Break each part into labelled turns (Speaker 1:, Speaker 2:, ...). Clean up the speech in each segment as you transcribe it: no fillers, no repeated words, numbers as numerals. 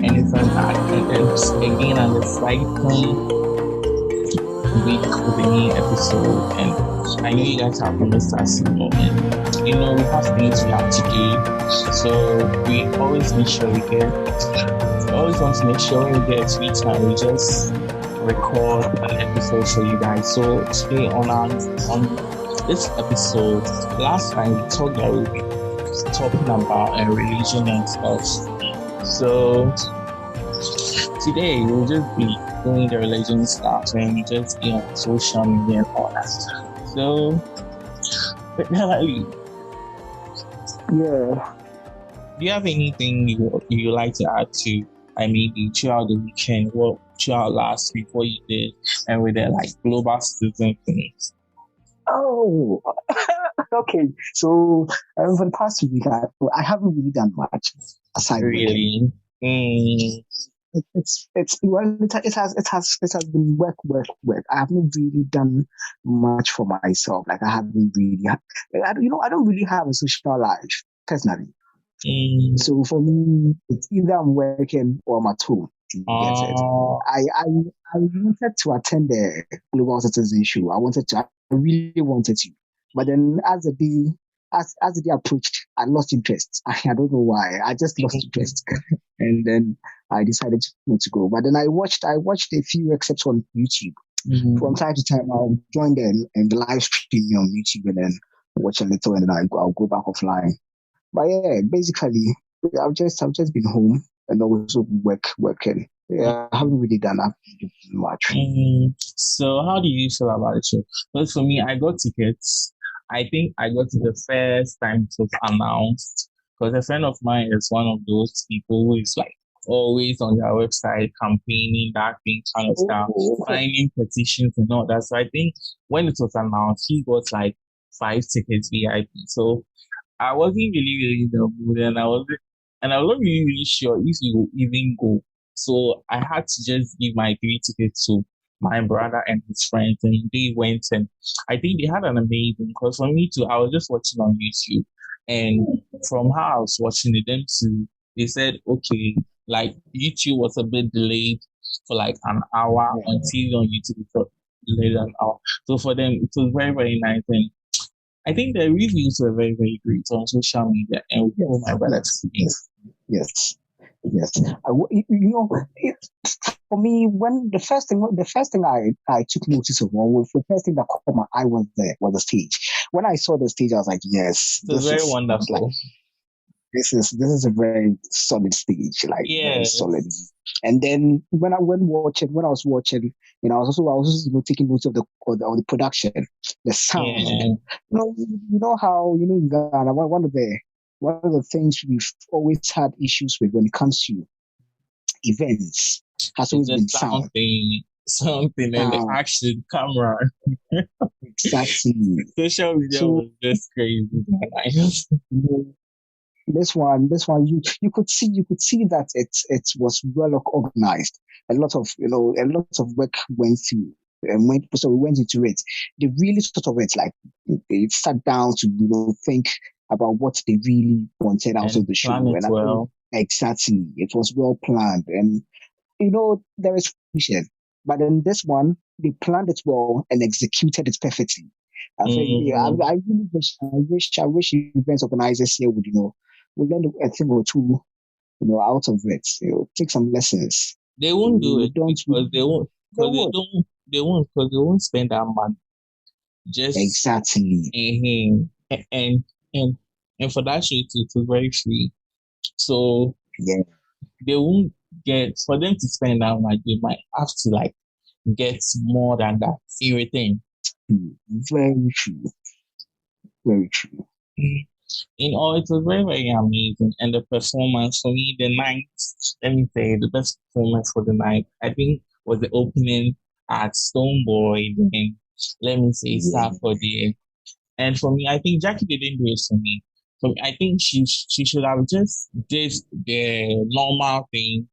Speaker 1: and it's again an exciting week with a new episode. And I know you guys have missed us, and we have things we have to do. So we always make sure we always want to make sure when we get free time, we just record an episode for you guys. So today on this episode, last time we talked that we'll be talking about religion and stuff. So today we'll just be doing the religion stuff and just be on social media and all that. So,
Speaker 2: yeah.
Speaker 1: Do you have anything you like to add to? Maybe throughout the weekend, throughout last week, what you did, and with the global citizen things.
Speaker 2: Oh, okay. So for the past week, I haven't really done much aside.
Speaker 1: Really?
Speaker 2: It has been work. I haven't really done much for myself. I haven't really, I don't really have a social life personally. So for me, it's either I'm working or I'm at home. I wanted to attend the Global Citizen show. I really wanted to. But then as the day approached, I lost interest. I don't know why. I just lost interest. And then I decided not to go. But then I watched a few excerpts on YouTube. Mm-hmm. From time to time, I'll join them in the live stream on YouTube and then watch a little, and then I'll go back offline. But yeah, basically, I've just been home and also working. Yeah, I haven't really done that much.
Speaker 1: So how do you feel about the show? Because for me, I got tickets. I think I got it the first time it was announced. Because a friend of mine is one of those people who is always on their website campaigning that thing kind of stuff, signing petitions and all that. So I think when it was announced, he got 5 tickets VIP. So I wasn't really in the mood, and I wasn't really sure if you would even go. So I had to just give my 3 tickets to my brother and his friends, and they went, and I think they had an amazing. Because for me too, I was just watching on YouTube, and from how I was watching it, they said okay, YouTube was a bit delayed for an hour on TV on YouTube. It was delayed an hour, so for them it was very, very nice. And I think the reviews were very, very great on social media, and we all my brothers.
Speaker 2: Yes. For me, when the first thing I took notice of was the first thing that caught my eye was the stage. When I saw the stage, I was like, yes,
Speaker 1: this is very wonderful.
Speaker 2: This is a very solid stage, very solid. And then when I was watching, I was also taking notes of the production, the sound. Yeah. You know how in Ghana, one of the things we've always had issues with when it comes to events has always been sound.
Speaker 1: Something and the action camera.
Speaker 2: Exactly.
Speaker 1: Social media was just crazy.
Speaker 2: This one, you could see that it was well organized. A lot of work went through. So we went into it. They really sort of they sat down to think about what they really wanted out of the show. And exactly, it was well planned, and there is vision. But in this one, they planned it well and executed it perfectly. I really wish event organizers here would we learn a thing or two, out of it. Take some lessons.
Speaker 1: They won't do it because they won't spend that money. Just
Speaker 2: exactly.
Speaker 1: And for that show it was very free. So
Speaker 2: yeah,
Speaker 1: they won't get, for them to spend that money, they might have to get more than that in return.
Speaker 2: Very true. Very true.
Speaker 1: In all, it was very, very amazing. And the performance for me, the best performance for the night, I think, was the opening at Stoneboy. Then, let me say, Saturday. And for me, I think Jackie didn't do it for me. So I think she should have just did the normal thing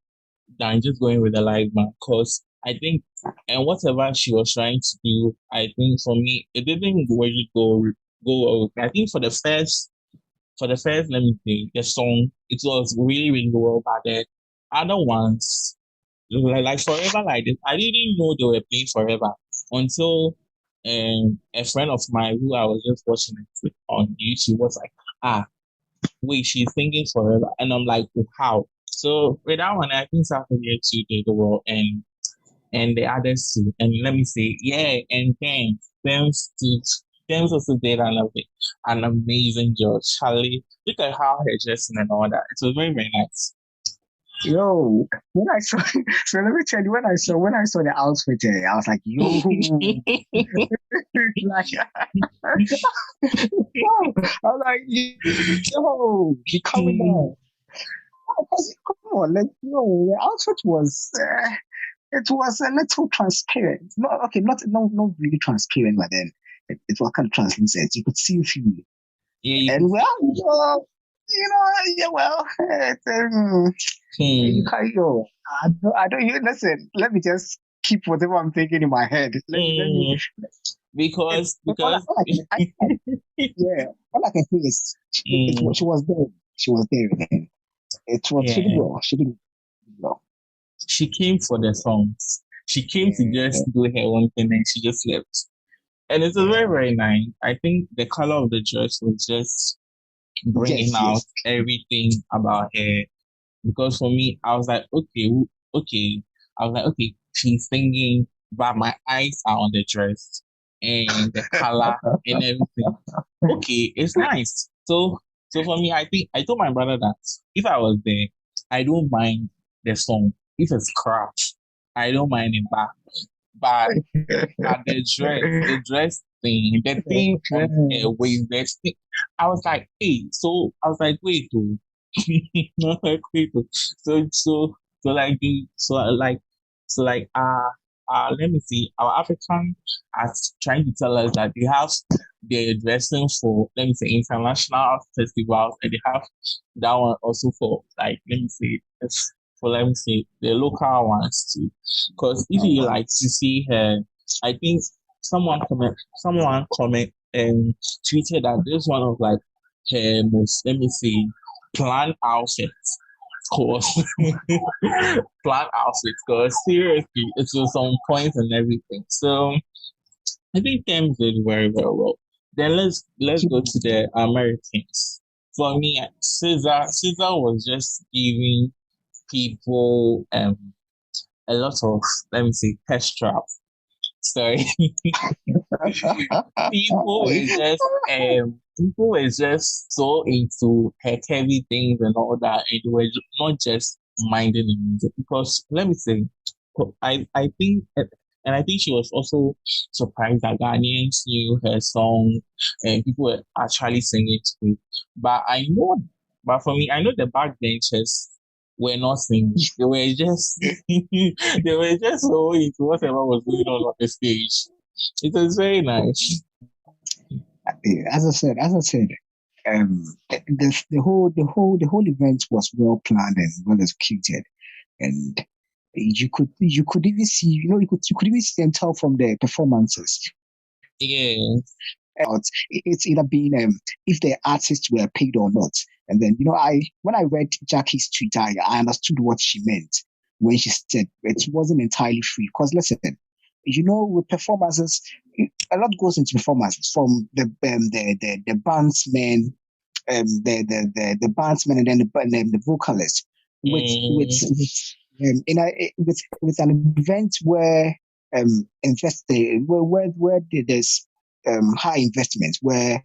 Speaker 1: than just going with the live band. Because I think, and whatever she was trying to do, I think for me, it didn't really go well. I think for the first, let me say, the song, it was really, really well, but then other ones, like Forever like this, I didn't know they were playing Forever until a friend of mine who I was just watching it with on YouTube was like, ah, wait, she's singing Forever. And I'm like, how? So with that one, I think Saturday too did well and the others too. And let me say, yeah, and Thames also did an amazing job. Charlie, look at how her dressing and all that. It was very, very nice.
Speaker 2: Yo, when I saw, so let me tell you, when I saw the outfit, I was like, yo, like, yo, I was like, yo, you coming down? Come on, the outfit was, it was a little transparent. No, okay, not really transparent, but then it was kind of translucent. You could see through it.
Speaker 1: Yeah,
Speaker 2: And well, yeah, well, you can't go. I don't. You listen. Let me just keep whatever I'm thinking in my head. Let me.
Speaker 1: because
Speaker 2: Yeah. All I can say is she was there. She was there. Man. It was she did
Speaker 1: yeah,
Speaker 2: well. She did well.
Speaker 1: she came for the songs. She came to
Speaker 2: Yeah.
Speaker 1: just do her own thing and she just left. And it was very,
Speaker 2: Yeah.
Speaker 1: very nice. I think the color of the dress was just bringing
Speaker 2: Yes.
Speaker 1: out
Speaker 2: Yes.
Speaker 1: everything about her. Because for me, I was like, okay, okay. I was like, okay, she's singing, but my eyes are on the dress and the color and everything. Okay, it's nice. So for me, I think I told my brother that if I was there, I don't mind the song. If it's crap, I don't mind it back. But the dress thing, the thing on her waist, the thing, I was like, hey, so I was like, wait, oh, not like wait, oh. So like the so like let me see, our African are trying to tell us that they have their dressing for let me say international festivals and they have that one also for like let me say for let me say the local ones too. Because if you like to see her, I think someone comment and tweeted that this one of like her most let me see planned outfits. Course planned outfits because seriously it was on point and everything. So I think Thames did very, very well. Then let's go to the Americans. For me, Caesar was just giving people a lot of let me say test trap. Sorry, people were just so into tech heavy things and all that, and they were not just minding the music because let me say, I think and I think she was also surprised that Ghanaians knew her song and people were actually singing to it. But I know, but for me, I know the backbenchers were not singing. They were just they were just so into whatever was going on the stage. It was very nice.
Speaker 2: As I said, the whole event was well planned and well executed, and you could even see, you could even see and tell from the performances.
Speaker 1: Yeah.
Speaker 2: Out it's either being if the artists were paid or not. And then I when I read Jackie's tweet, I understood what she meant when she said it wasn't entirely free. Because listen, with performances, a lot goes into performances from the bandsmen, the bandsmen, and then the vocalist
Speaker 1: Mm,
Speaker 2: with an event where there's high investment, where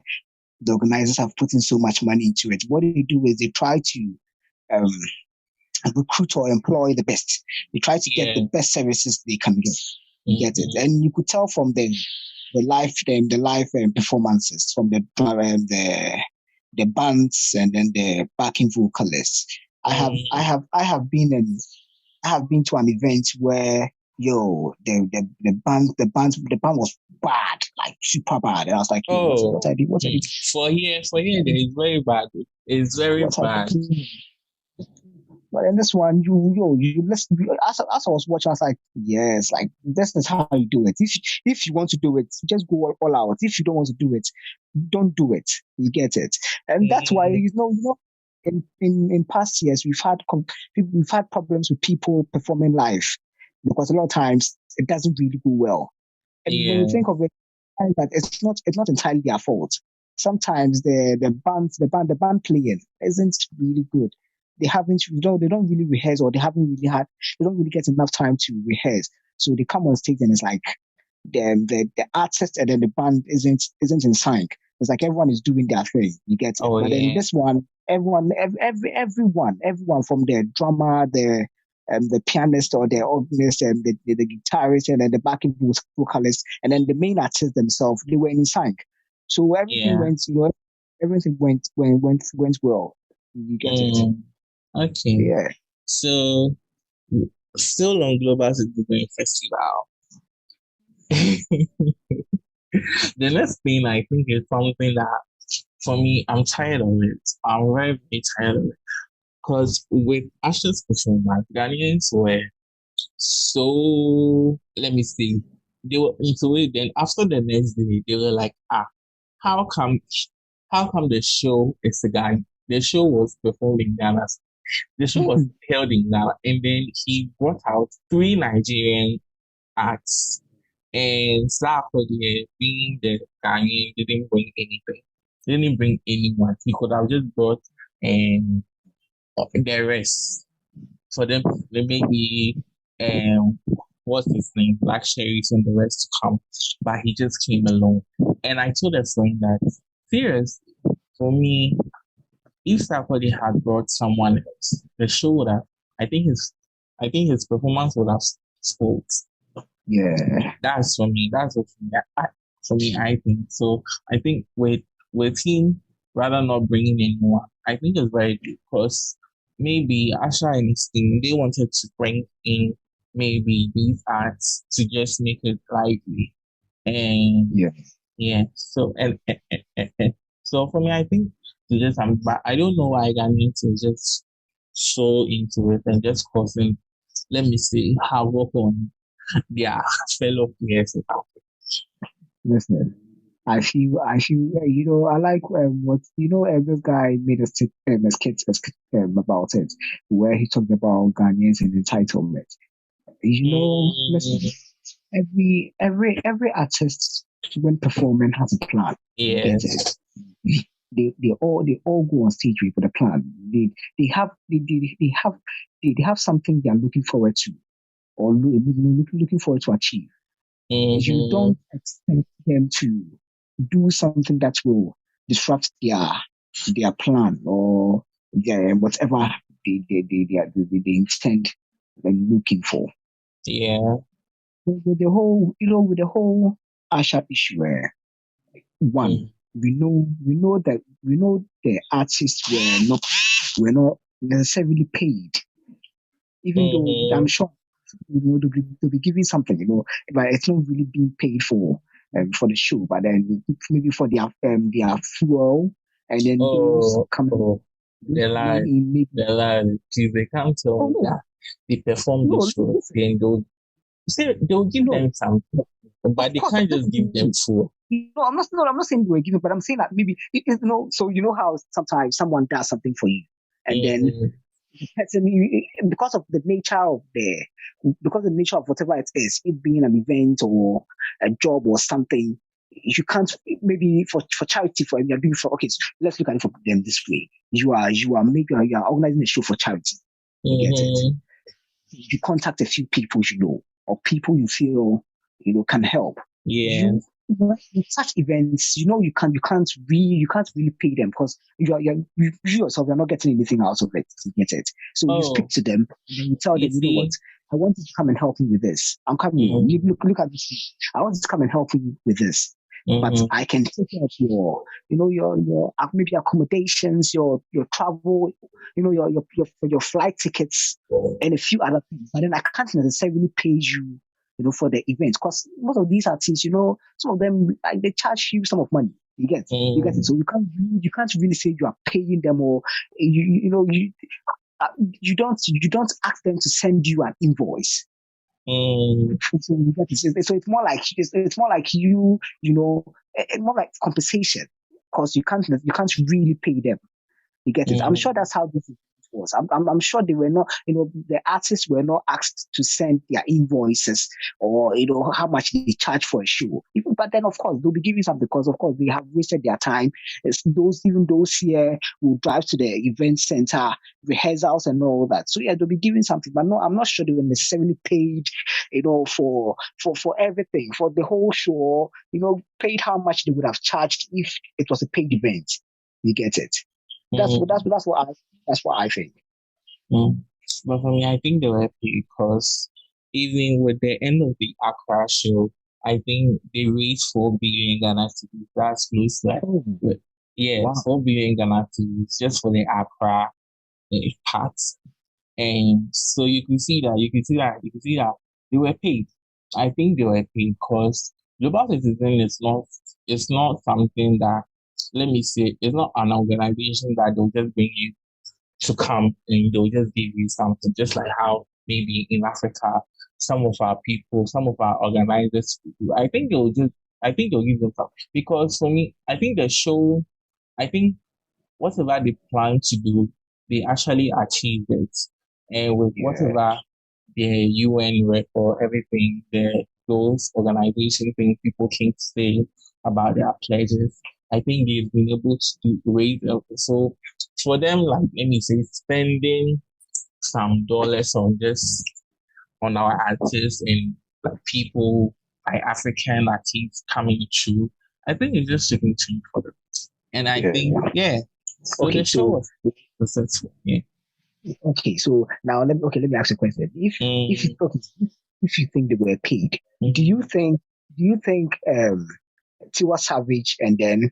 Speaker 2: the organizers have put in so much money into it. What they do is they try to um, recruit or employ the best. They try to get
Speaker 1: yeah.
Speaker 2: the best services they can get. You get it,
Speaker 1: Mm,
Speaker 2: and you could tell from the live performances from the bands and then the backing vocalists.
Speaker 1: mm.
Speaker 2: I have been to an event where the band was bad, like super bad. And I was like, yo, what
Speaker 1: Oh,
Speaker 2: I did, what I
Speaker 1: mm.
Speaker 2: did,
Speaker 1: For here, there is very bad. It's very
Speaker 2: what I
Speaker 1: bad.
Speaker 2: did. But in this one, you listen. As I was watching, I was like, yes, like this is how you do it. If you want to do it, just go all out. If you don't want to do it, don't do it. You get it, and that's why
Speaker 1: Mm,
Speaker 2: in past years we've had problems with people performing live because a lot of times it doesn't really go well. And when you
Speaker 1: Yeah.
Speaker 2: think of it, that it's not entirely their fault. Sometimes the band playing isn't really good. They don't really rehearse, or they don't really get enough time to rehearse. So they come on stage and it's like the artist and then the band isn't in sync. It's like everyone is doing their thing. You get it.
Speaker 1: Oh
Speaker 2: But then
Speaker 1: yeah.
Speaker 2: this one, everyone from the drummer, the pianist or the organist and the guitarist and then the backing vocalist and then the main artist themselves, they were in sync. So
Speaker 1: Yeah.
Speaker 2: everything went well. You get it.
Speaker 1: Okay.
Speaker 2: Yeah.
Speaker 1: So still on Global Citizen Festival. The next thing I think is something that for me, I'm tired of it. I'm very, very tired of it. Because with Asha's performance, Ghanaians were so, let me see, they were into it. Then after the next day, they were like, how come, how come the show is a guy? The show was performed in Ghana. The show was held in Ghana. And then he brought out three Nigerian acts. And Sarkodie, being the Ghanaian, didn't bring anything. Didn't bring anyone. He could have just brought the rest for them. Maybe what's his name, Black Cherries and the rest to come. But he just came alone. And I told a friend that seriously, for me, if Sarkodie had brought someone else, the show would have. I think his performance would have spoke.
Speaker 2: Yeah.
Speaker 1: That's for me. That's what for me. I think so. I think with him rather not bringing anyone, I think it's very good because maybe Asha and his team they wanted to bring in maybe these arts to just make it lively and
Speaker 2: Yeah.
Speaker 1: yeah. So and so for me, I think to just but I don't know why Ghanaians is just so into it and just causing, let me see, havoc on their fellow players.
Speaker 2: Listen, I like what, this guy made a skit about it, where he talked about Ghanaians and entitlement. Listen, every artist when performing has a plan. You get
Speaker 1: Yes.
Speaker 2: it. They all go on stage with a plan. They have something they are looking forward to or looking forward to achieve. You don't expect them to do something that will disrupt their plan or their whatever they intend looking for.
Speaker 1: Yeah.
Speaker 2: With the whole Asha issue, one, we know the artists were not necessarily paid, even though I'm sure they'll be giving something, but it's not really being paid for the show, but then maybe for their fuel and then those coming
Speaker 1: they lie.
Speaker 2: in maybe.
Speaker 1: They lie. Please, they can't tell me that they perform the show and they'll give them something, but they can't just give them fuel.
Speaker 2: No, I'm not saying they were giving, but I'm saying that maybe so how sometimes someone does something for you, and then because of the nature of whatever it is, it being an event or a job or something, you can't maybe for charity for you're doing for okay. So let's look at it for them this way. You are organizing a show for charity. You get it. You contact a few people or people you feel can help.
Speaker 1: Yeah.
Speaker 2: In such events, you can't really pay them because you yourself you're not getting anything out of it. You get it. So you speak to them and you tell them, what, I want you to come and help me with this. I'm coming. You look at this. I want you to come and help me with this. But I can take care of your maybe accommodations, your travel, your flight tickets and a few other things. But then I can't necessarily pay you for the event, because most of these artists, some of them they charge you some of money. You get it. So you can't really say you are paying them, or you don't ask them to send you an invoice. So you get it. So it's more like more like compensation, because you can't really pay them. You get it? I'm sure that's how this was. I'm sure they were not, the artists were not asked to send their invoices or, how much they charge for a show. But then, of course, they'll be giving some because, of course, they have wasted their time. Even those here will drive to the event center, rehearsals and all that. So, yeah, they'll be giving something. But no, I'm not sure they were necessarily paid, for everything, for the whole show, paid how much they would have charged if it was a paid event. You get it? That's what I think.
Speaker 1: But for me, I think they were happy because even with the end of the Accra show, I think they raised 4 billion Ghana cedis. That's close, like,
Speaker 2: Wow.
Speaker 1: 4 billion Ghana cedis just for the Accra part. And so you can see that they were paid. I think they were paid because global citizen it's not something that, let me say, it's not an organization that they'll just bring you to come and they'll just give you something, just like how maybe in Africa, some of our people, some of our organizers do. I think they'll give them something. Because for me, I think the show, I think whatever they plan to do, they actually achieved it. And with whatever the UN record, everything, those organization things people came to say about their pledges, I think they've been able to raise up. So for them, like, let me say, spending some dollars on our artists and like people like African artists coming through, I think it's just shipping to for them. And I think, so
Speaker 2: Okay,
Speaker 1: the show was successful. Yeah.
Speaker 2: Okay, so now let me ask a question. If you think they were paid, do you think Tiwa Savage and then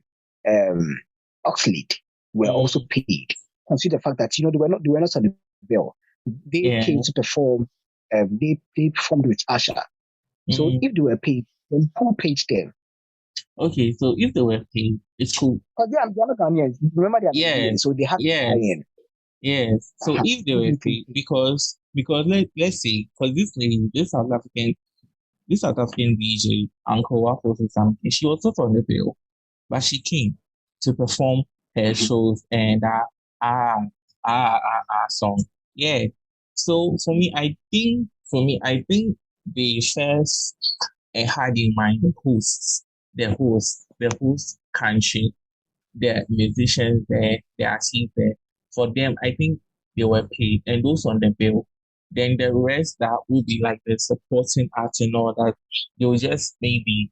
Speaker 2: Oxlade were also paid? Consider the fact that they were not on the bill. They came to perform. They performed with Asha. So if they were paid, then who paid them?
Speaker 1: Okay, so if they were paid, it's cool.
Speaker 2: Because they are not Ghanaians. Remember, they are Ghanaians, so they have to buy in.
Speaker 1: Yes. So if they were paid, because let's say, because this South African DJ, Uncle Waffles or something, she was not on the bill, but she came to perform her shows and song. Yeah. So for me, I think they first had in mind the host country, the musicians there, the artists there. For them, I think they were paid, and those on the bill. Then the rest that will be like the supporting act and all that, they'll just give you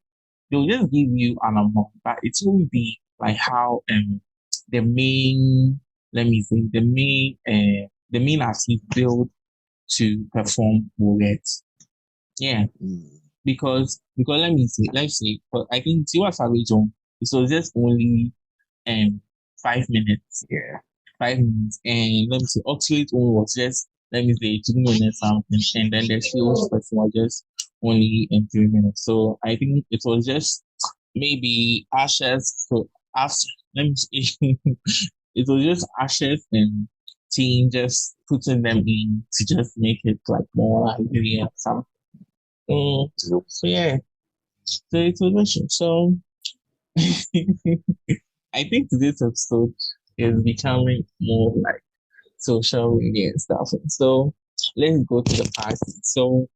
Speaker 1: an amount, but it won't be like how the main, let me say, the main artist build to perform will get. Yeah. Because let's say, but I think Tiwa Savage it was just only 5 minutes.
Speaker 2: Yeah.
Speaker 1: 5 minutes. And let me say, Oxlade only was just, let me say, 2 minutes something. And then the show person was just only in 3 minutes. So I think it was just maybe Ashes. So after, let me say, it was just Ashes and team just putting them in to just make it like more lively and something. So yeah. So it was so I think today's episode is becoming more like social media and stuff. So let's go to the party. So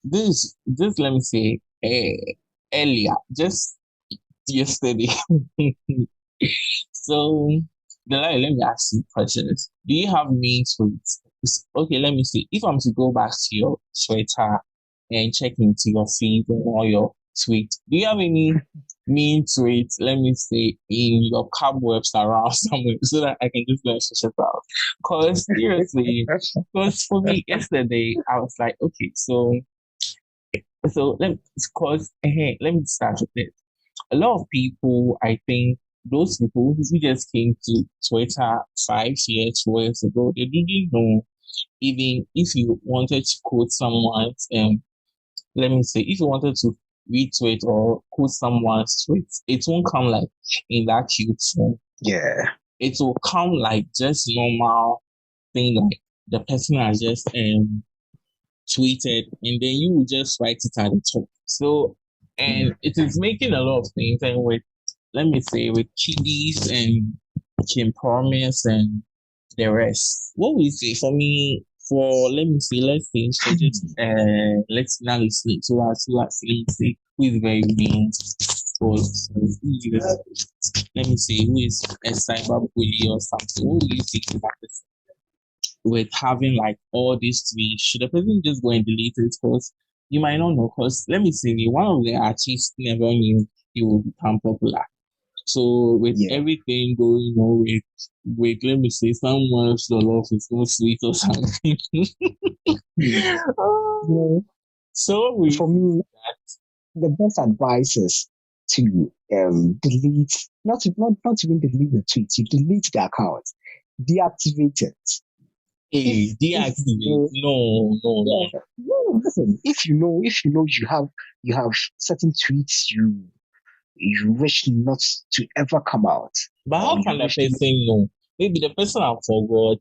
Speaker 1: this let me say earlier, just yesterday. So let me ask you questions. Do you have main tweets? Okay, let me see. If I'm to go back to your Twitter and check into your feed and all your tweets, do you have any mean tweets, let me say, in your cobwebs around somewhere so that I can just let shut out? Because seriously, because for me yesterday, I was like, okay, so let me start with this. A lot of people, I think, those people who just came to Twitter 5 years, 4 years ago, they didn't know even if you wanted to quote someone's, let me say, if you wanted to retweet or quote someone's tweet, it won't come like in that cute form.
Speaker 2: Yeah.
Speaker 1: It will come like just normal thing, like the person has just tweeted, and then you will just write it at the top. So, and it is making a lot of things, and with, let me say, with kiddies and Kim Promise and the rest. What we say for me, for let's say for just let's now listen to us who are saying say who is very mean or let me see who is a cyber bully or something. What will you think about this? With having like all these tweets, should the person just go and delete it? Because you might not know. Because let me say, one of the artists never knew he would become popular. So with everything going on with let me say someone's the love is so sweet or something. So
Speaker 2: for me, the best advice is to delete, not even delete the tweet, you delete the account, deactivate it.
Speaker 1: Hey, deactivate? No.
Speaker 2: Listen, if you know you have certain tweets you wish not to ever come out.
Speaker 1: But how can the person know? Maybe the person I forgot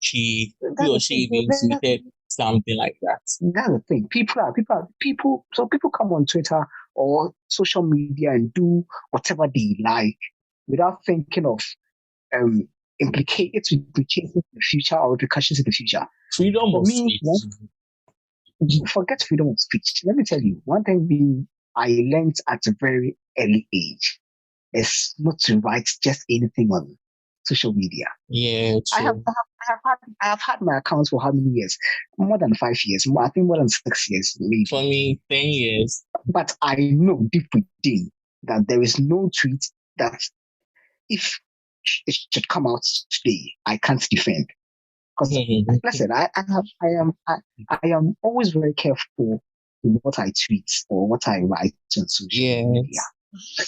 Speaker 1: he or she even tweeted something like that.
Speaker 2: That's the thing. People come on Twitter or social media and do whatever they like without thinking of implications in the future or repercussions in the future.
Speaker 1: Freedom of speech.
Speaker 2: Forget freedom of speech. Let me tell you, one thing I learned at a very early age is not to write just anything on social media.
Speaker 1: Yeah, true.
Speaker 2: I have had my accounts for how many years? More than 5 years. I think more than 6 years, maybe.
Speaker 1: For me, 10 years.
Speaker 2: But I know deep within that there is no tweet that if it should come out today, I can't defend. Because listen, I am always very careful in what I tweet or what I write on social media.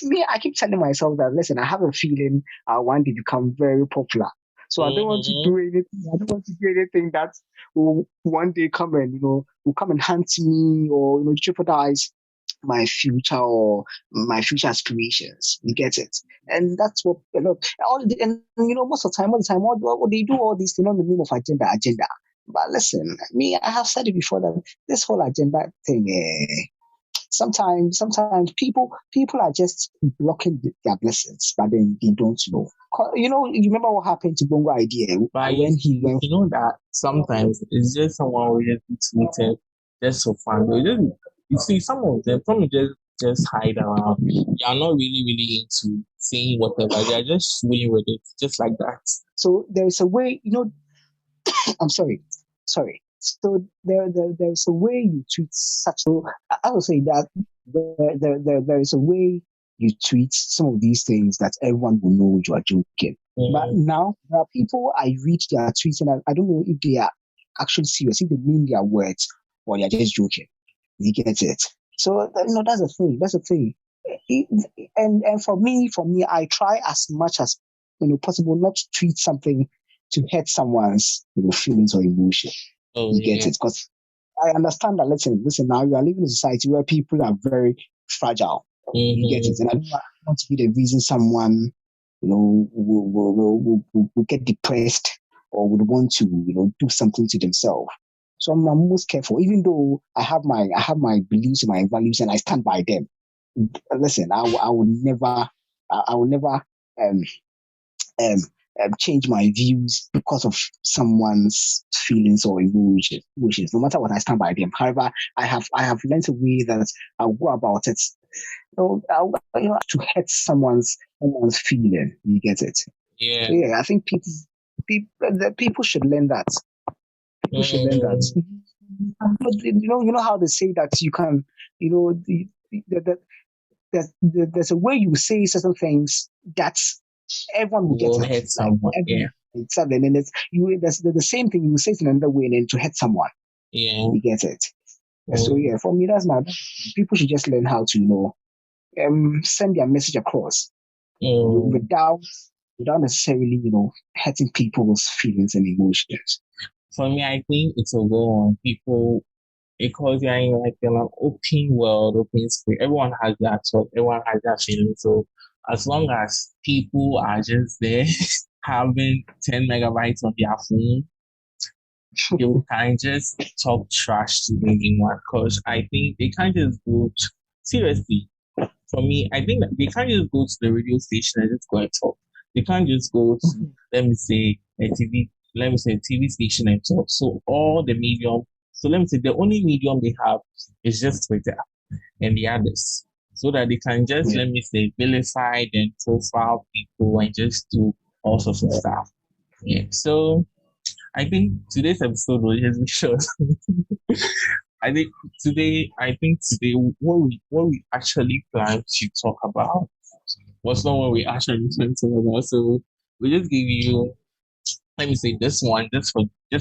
Speaker 2: Me, I keep telling myself that listen, I have a feeling I want to become very popular. So I don't want to do anything. I don't want to do anything that will one day come and will come and hunt me or jeopardize my future or my future aspirations. You get it? And that's what most of the time, what they do all these things on the name of agenda. But listen, me, I have said it before that this whole agenda thing, sometimes people are just blocking their blessings, but then they don't know. You remember what happened to Bongo Idea
Speaker 1: when he went? You know that sometimes it's just someone who just tweeted just for fun. You see, some of them just hide around. They are not really into saying whatever. They are just fooling with it, just like that.
Speaker 2: So there is a way, I'm sorry. So there's a way you tweet such. So I would say that there is a way you tweet some of these things that everyone will know you are joking. But now there are people I read their tweets and I don't know if they are actually serious, if they mean their words or they are just joking. You get it? So that's the thing. That's the thing. And for me, I try as much as possible not to tweet something to hurt someone's feelings or emotion. You get it? Because I understand that. Listen. Now you are living in a society where people are very fragile. You get it? And I don't want to be the reason someone will get depressed or would want to do something to themselves. So I'm most careful, even though I have my beliefs and my values and I stand by them. Listen, I will never change my views because of someone's feelings or emotions. No matter what, I stand by them. However, I have learned a way that I'll go about it. To hurt someone's feeling. You get it?
Speaker 1: Yeah.
Speaker 2: So yeah, I think people should learn that. People should learn that. But you know how they say that you can, there's a way you say certain things that everyone will get
Speaker 1: hurt someone.
Speaker 2: Exactly. And then there's the same thing you say in another way and then to hurt someone.
Speaker 1: Yeah.
Speaker 2: You get it? So yeah, for me that's people should just learn how to send their message across without necessarily hurting people's feelings and emotions.
Speaker 1: For me, I think it will go on people because you're in like an open world, open space. Everyone has that thought, everyone has that feeling. So as long as people are just there having 10 megabytes on their phone, you can just talk trash to anyone. Because I think they can't just go seriously. For me, I think that they can't just go to the radio station and just go and talk. They can't just go to, let me say, a TV station and talk. So all the medium, so let me say the only medium they have is just Twitter and the others. So that they can just,
Speaker 2: Yeah.
Speaker 1: let me say, vilify and profile people and just do all sorts of stuff. Yeah. So I think today's episode will just be short. I think today what we actually plan to talk about was not what we actually planned to talk about. So we just give you, let me say, this one just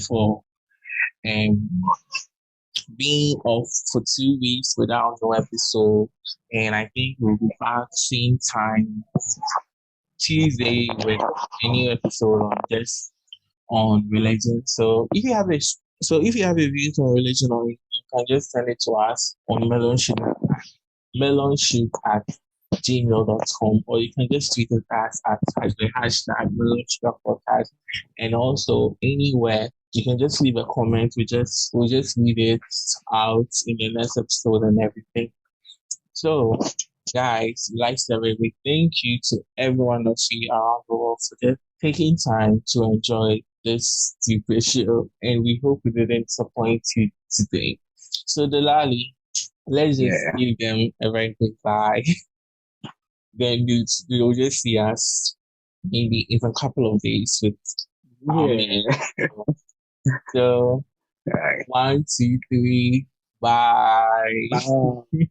Speaker 1: for um being off for 2 weeks without no episode, and I think we'll be back same time Tuesday with a new episode on religion. So if you have a view on religion, or you can just send it to us on melonsug at gmail.com, or you can just tweet at us at the hashtag Melon Sugar Podcast, and also anywhere you can just leave a comment. We just read it out in the next episode and everything. So, guys, like I said, we thank you to everyone of you around the world for just taking time to enjoy this stupid show, and we hope we didn't disappoint you today. So, Delali, let's just
Speaker 2: Yeah.
Speaker 1: give them a very quick bye. Then you'll just see us maybe in a couple of days with our main.
Speaker 2: Yeah.
Speaker 1: So,
Speaker 2: Right.
Speaker 1: 1, 2, 3, bye.
Speaker 2: Bye.